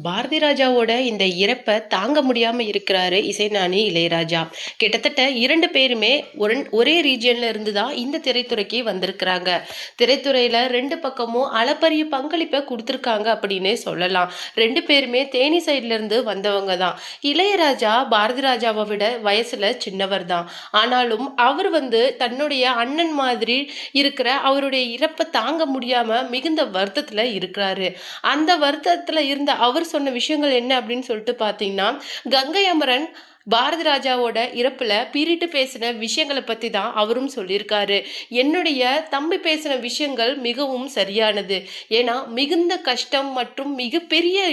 பாரதி ராஜாவோட இந்த இறப்பை தாங்க முடியாம இருக்கிறாரு இசைஞானி இளையராஜா. கிட்டத்தட்ட 2 பேருமே ஒரே ரீஜியன்ல இருந்து தான் இந்த திரைத்துறைக்கு வந்திருக்கிறாங்க. திரைத்துறையில 2 பக்கமும் அளப்பரிய பங்களிப்பை கொடுத்துருக்காங்க அப்படின்னு சொல்லலாம். 2 பேருமே தேனி சைட்ல இருந்து வந்தவங்க தான். இளையராஜா பாரதி ராஜாவை விட வயசுல சின்னவர் தான். ஆனாலும் அவர் தன்னுடைய அண்ணன் மாதிரி இருக்கிற அவருடைய இறப்பை தாங்க முடியாம மிகுந்த வருத்தத்துல இருக்கிறாரு. அந்த வருத்தத்துல இருந்த அவர் சொன்ன விஷயங்கள் என்ன அப்படின்னு சொல்லிட்டு பார்த்தீங்கன்னா, கங்கை அமரன் பாரதி ராஜாவோட இறப்புல பீறிட்டு பேசின விஷயங்களை பத்தி தான் அவரும் சொல்லியிருக்காரு. என்னுடைய தம்பி பேசின விஷயங்கள் மிகவும் சரியானது. ஏன்னா மிகுந்த கஷ்டம் மற்றும் மிகப்பெரிய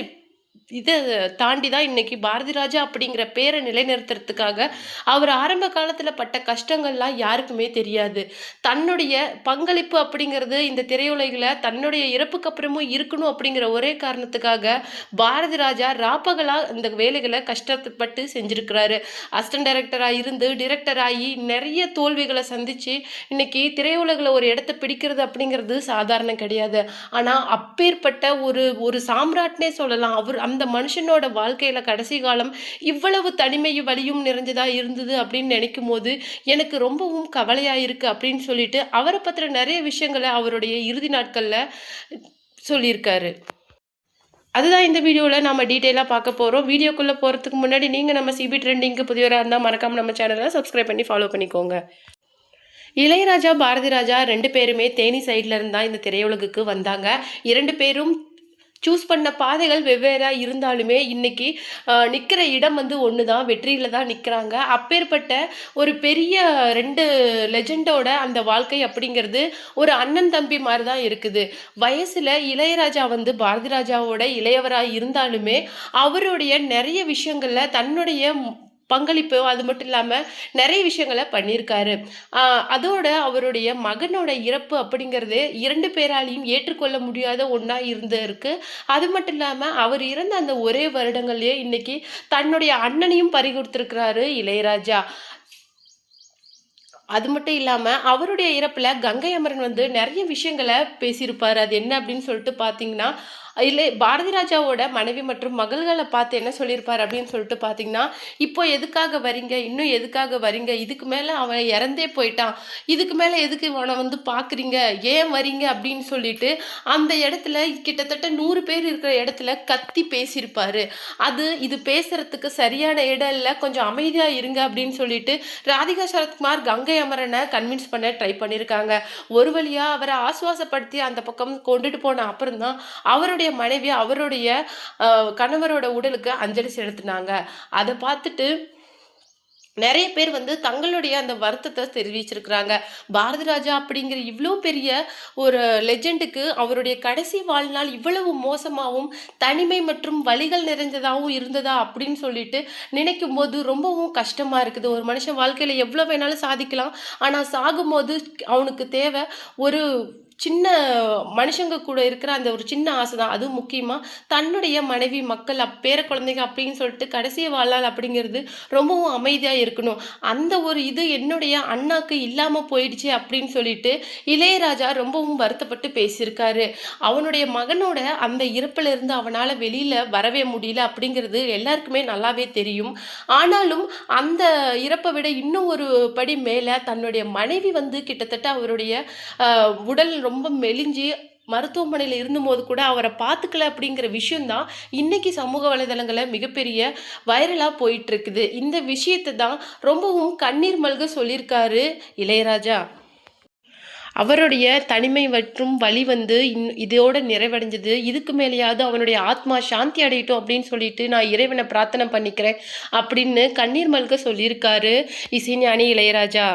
இதை தாண்டி தான் இன்னைக்கு பாரதி ராஜா அப்படிங்கிற பேரை நிலைநிறுத்துறதுக்காக அவர் ஆரம்ப காலத்துல பட்ட கஷ்டங்கள்லாம் யாருக்குமே தெரியாது. தன்னுடைய பங்களிப்பு அப்படிங்கிறது இந்த திரையுலகில் தன்னுடைய இறப்புக்கு அப்புறமும் இருக்கணும் அப்படிங்கிற ஒரே காரணத்துக்காக பாரதி ராஜா ராப்பகலா இந்த வேலைகளை கஷ்டப்பட்டு செஞ்சிருக்கிறாரு. அசிஸ்டன்ட் டைரக்டராக இருந்து டிரெக்டர் ஆகி நிறைய தோல்விகளை சந்திச்சு இன்னைக்கு திரையுலகில் ஒரு இடத்தை பிடிக்கிறது அப்படிங்கிறது சாதாரணம் கிடையாது. ஆனா அப்பேற்பட்ட ஒரு ஒரு சாம்ராட்னே சொல்லலாம். அவர் அந்த மனுஷனோட வாழ்க்கையில கடைசி காலம் இவ்வளவு தனிமையும் வலியும் நிறைஞ்சதா இருந்தது அப்படின்னு நினைக்கும் போது எனக்கு ரொம்பவும் கவலையா இருக்கு அப்படின்னு சொல்லிட்டு அவரை பத்திர நிறைய விஷயங்களை அவருடைய இறுதி நாட்கள்ல சொல்லியிருக்காரு. அதுதான் இந்த வீடியோவில் நம்ம டீட்டெயிலாக பார்க்க போகிறோம். வீடியோக்குள்ளே போகிறதுக்கு முன்னாடி நீங்கள் நம்ம சிபி ட்ரெண்டிங்க்கு புதியவராக இருந்தால் மறக்காமல் நம்ம சேனலை சப்ஸ்கிரைப் பண்ணி ஃபாலோ பண்ணிக்கோங்க. இளையராஜா பாரதி ராஜா 2 பேருமே தேனி சைட்ல இருந்தா இந்த திரையுலகுக்கு வந்தாங்க. 2 பேரும் சூஸ் பண்ண பாதைகள் வெவ்வேறாக இருந்தாலுமே இன்னைக்கு நிற்கிற இடம் ஒன்று தான், வெற்றியில் தான் நிற்கிறாங்க. அப்பேற்பட்ட ஒரு பெரிய 2 லெஜெண்டோட அந்த வாழ்க்கை அப்படிங்கிறது ஒரு அண்ணன் தம்பி மாதிரி தான் இருக்குது. வயசில் இளையராஜா பாரதி ராஜாவோட இளையவராக இருந்தாலுமே அவருடைய நிறைய விஷயங்களில் தன்னுடைய பங்களிப்பு அது மட்டும் இல்லாமல் நிறைய விஷயங்களை பண்ணியிருக்காரு. அதோட அவருடைய மகனோட இறப்பு அப்படிங்கிறது 2 பேராலையும் ஏற்றுக்கொள்ள முடியாத ஒன்றா இருக்கு. அது மட்டும் இல்லாமல் அவர் இறந்த அந்த ஒரே வருடங்கள்லேயே இன்னைக்கு தன்னுடைய அண்ணனையும் பறி கொடுத்துருக்கிறாரு இளையராஜா. அது மட்டும் இல்லாமல் அவருடைய இறப்பில் கங்கை அமரன் நிறைய விஷயங்களை பேசியிருப்பார். அது என்ன அப்படின்னு சொல்லிட்டு பார்த்தீங்கன்னா, இல்லை பாரதி ராஜாவோட மனைவி மற்றும் மகள்களை பார்த்து என்ன சொல்லியிருப்பார் அப்படின்னு சொல்லிட்டு பார்த்தீங்கன்னா, இப்போ எதுக்காக வரீங்க, இன்னும் எதுக்காக வரீங்க, இதுக்கு மேலே அவன் இறந்தே போயிட்டான், இதுக்கு மேலே எதுக்கு அவனை பார்க்குறீங்க, ஏன் வரீங்க அப்படின்னு சொல்லிட்டு அந்த இடத்துல கிட்டத்தட்ட 100 பேர் இருக்கிற இடத்துல கத்தி பேசியிருப்பாரு. இது பேசுறதுக்கு சரியான இடம் இல்லை, கொஞ்சம் அமைதியாக இருங்க அப்படின்னு சொல்லிட்டு ராதிகா சரத்குமார் கங்கை அமரனை கன்வின்ஸ் பண்ண ட்ரை பண்ணியிருக்காங்க. ஒரு வழியாக அவரை ஆசுவாசப்படுத்தி அந்த பக்கம் கொண்டுட்டு போன அப்புறம் தான் அவருடைய மனைவி அவருடைய கணவரோட உடலுக்கு அஞ்சலி செலுத்தினாங்க. அதை பார்த்துட்டு நிறைய பேர் தங்களுடைய அந்த வருத்தத்தை தெரிவிச்சிருக்கிறாங்க. பாரதி ராஜா அப்படிங்கிற இவ்வளோ பெரிய ஒரு லெஜெண்டுக்கு அவருடைய கடைசி வாழ்நாள் இவ்வளவு மோசமாகவும் தனிமை மற்றும் வலிகள் நிறைந்ததாகவும் இருந்ததா அப்படின்னு சொல்லிட்டு நினைக்கும் போது ரொம்பவும் கஷ்டமா இருக்குது. ஒரு மனுஷன் வாழ்க்கையில எவ்வளோ வேணாலும் சாதிக்கலாம், ஆனால் சாகும்போது அவனுக்கு தேவை ஒரு சின்ன மனுஷங்க கூட இருக்கிற அந்த ஒரு சின்ன ஆசை தான். அதுவும் முக்கியமாக தன்னுடைய மனைவி மக்கள் பேர குழந்தைங்க அப்படின்னு சொல்லிட்டு கடைசி வாழ்நாள் அப்படிங்கிறது ரொம்பவும் அமைதியாக இருக்கணும். அந்த ஒரு இது என்னுடைய அண்ணாக்கு இல்லாமல் போயிடுச்சு அப்படின்னு சொல்லிட்டு இளையராஜா ரொம்பவும் வருத்தப்பட்டு பேசியிருக்காரு. அவனுடைய மகனோட அந்த இறப்பிலிருந்து அவனால் வெளியில் வரவே முடியல அப்படிங்கிறது எல்லாருக்குமே நல்லாவே தெரியும். ஆனாலும் அந்த இறப்பை விட இன்னும் ஒரு படி மேலே தன்னுடைய மனைவி கிட்டத்தட்ட அவருடைய உடல் ரொம்ப மெலிஞ்சு மருத்துவமனையில் இருந்தபோது கூட அவரை பார்த்துக்கல அப்படிங்கிற விஷயம்தான் இன்னைக்கு சமூக வலைதளங்களில் மிகப்பெரிய வைரலாக போயிட்டு இருக்குது. இந்த விஷயத்தை தான் ரொம்பவும் கண்ணீர் மல்க சொல்லியிருக்காரு இளையராஜா. அவருடைய தனிமை மற்றும் வலி இதோட நிறைவடைஞ்சது. இதுக்கு மேலேயாவது அவனுடைய ஆத்மா சாந்தி அடையட்டும் அப்படின்னு சொல்லிட்டு நான் இறைவனை பிரார்த்தனை பண்ணிக்கிறேன் அப்படின்னு கண்ணீர் மல்க சொல்லியிருக்காரு இசைஞானி இளையராஜா.